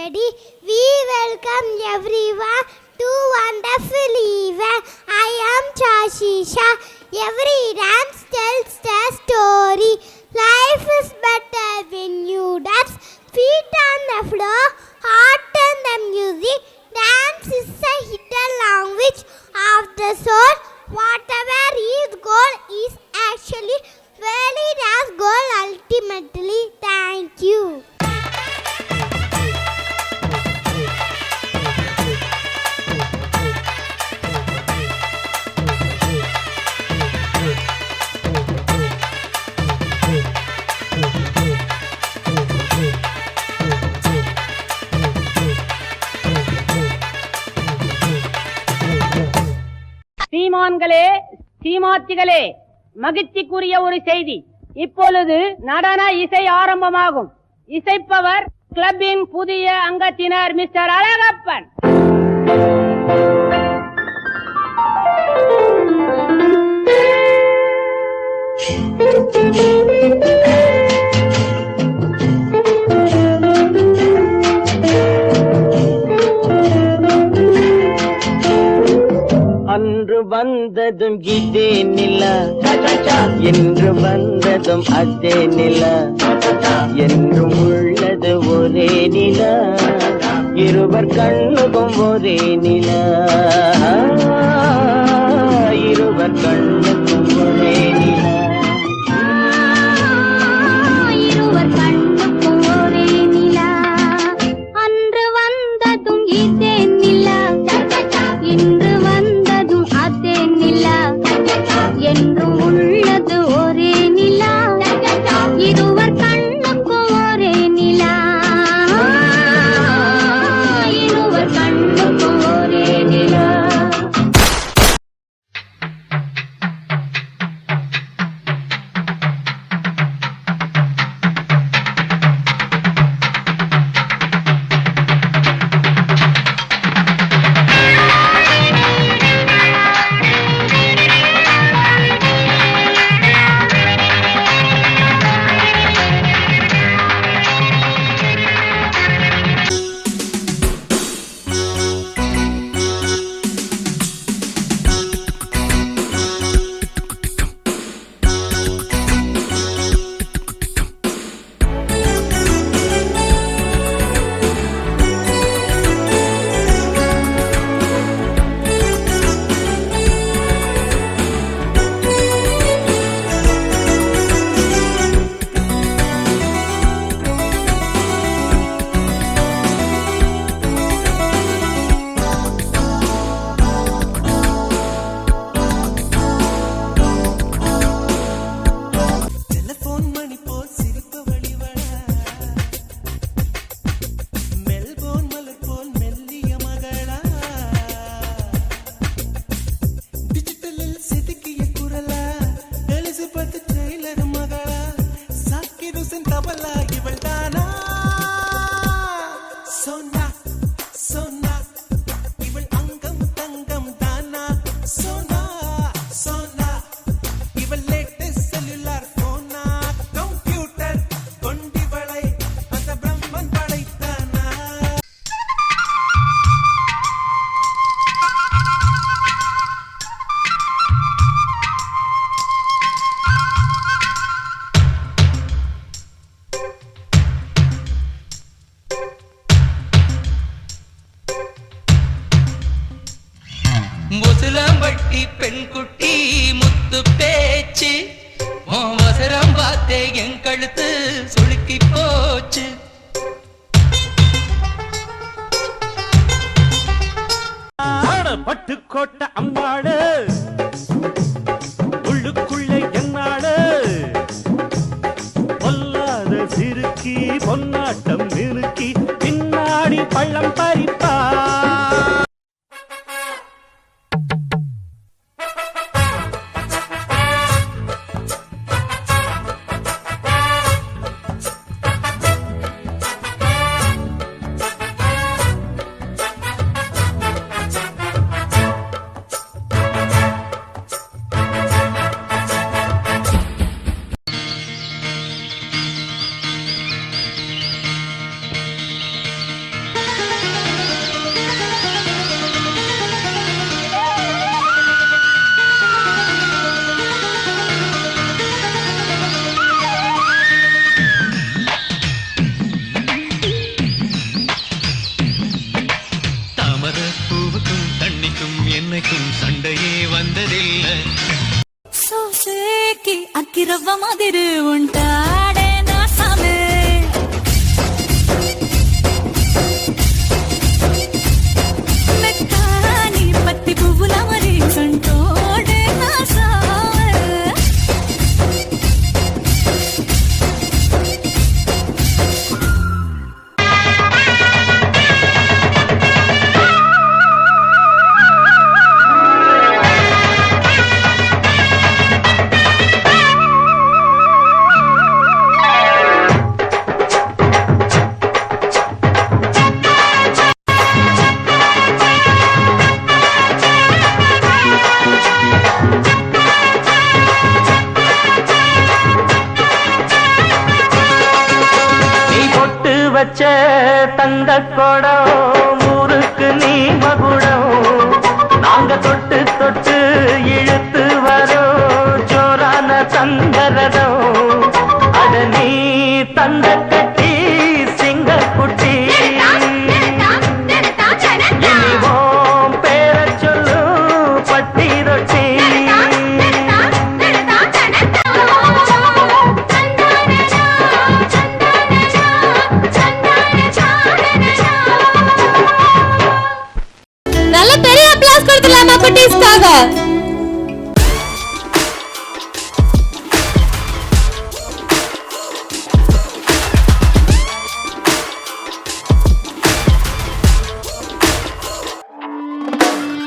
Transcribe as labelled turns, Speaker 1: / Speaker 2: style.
Speaker 1: everybody. We welcome everyone to wonderful event. I am Chashisha. Every dance tells the story. Life is better when you dance. Feet on the floor, heart on the music. Dance is a hidden language of the soul. Whatever is goal is actually valid as goal ultimately. Thank you.
Speaker 2: சீமான்களே, சீமாத்திகளே, மகிழ்ச்சிக்குரிய ஒரு செய்தி. இப்பொழுது நடன இசை ஆரம்பமாகும். இசைப்பவர் கிளப்பின் புதிய அங்கத்தினர் mister Alagappan.
Speaker 3: அன்று வந்ததும் இதே நிலா, என்று வந்ததும் அதே நிலா, என்றும் உள்ளது ஒரே நிலா, இருவர் கண்ணுக்கும் ஒரே நிலா, இருவர் கண்ணுக்கும் ஒரே நிலா.
Speaker 4: முசுலம்பட்டி பெண்குட்டி முத்து பேச்சு, அவசரம் பார்த்தே என் கழுத்து சுளுக்கி போச்சு.
Speaker 5: பட்டுக்கோட்டை அம்மாடு உள்ளுக்குள்ளே என்னாடு, பொல்லாத சிறுக்கி பொன்னாட்டம் நிறுக்கி பின்னாடி பள்ளம் பறிப்பா.
Speaker 3: வச்ச தங்க குடம் ஊருக்கு நீ மகுடம் நாங்க தொட்டு தொட்டு இழுத்து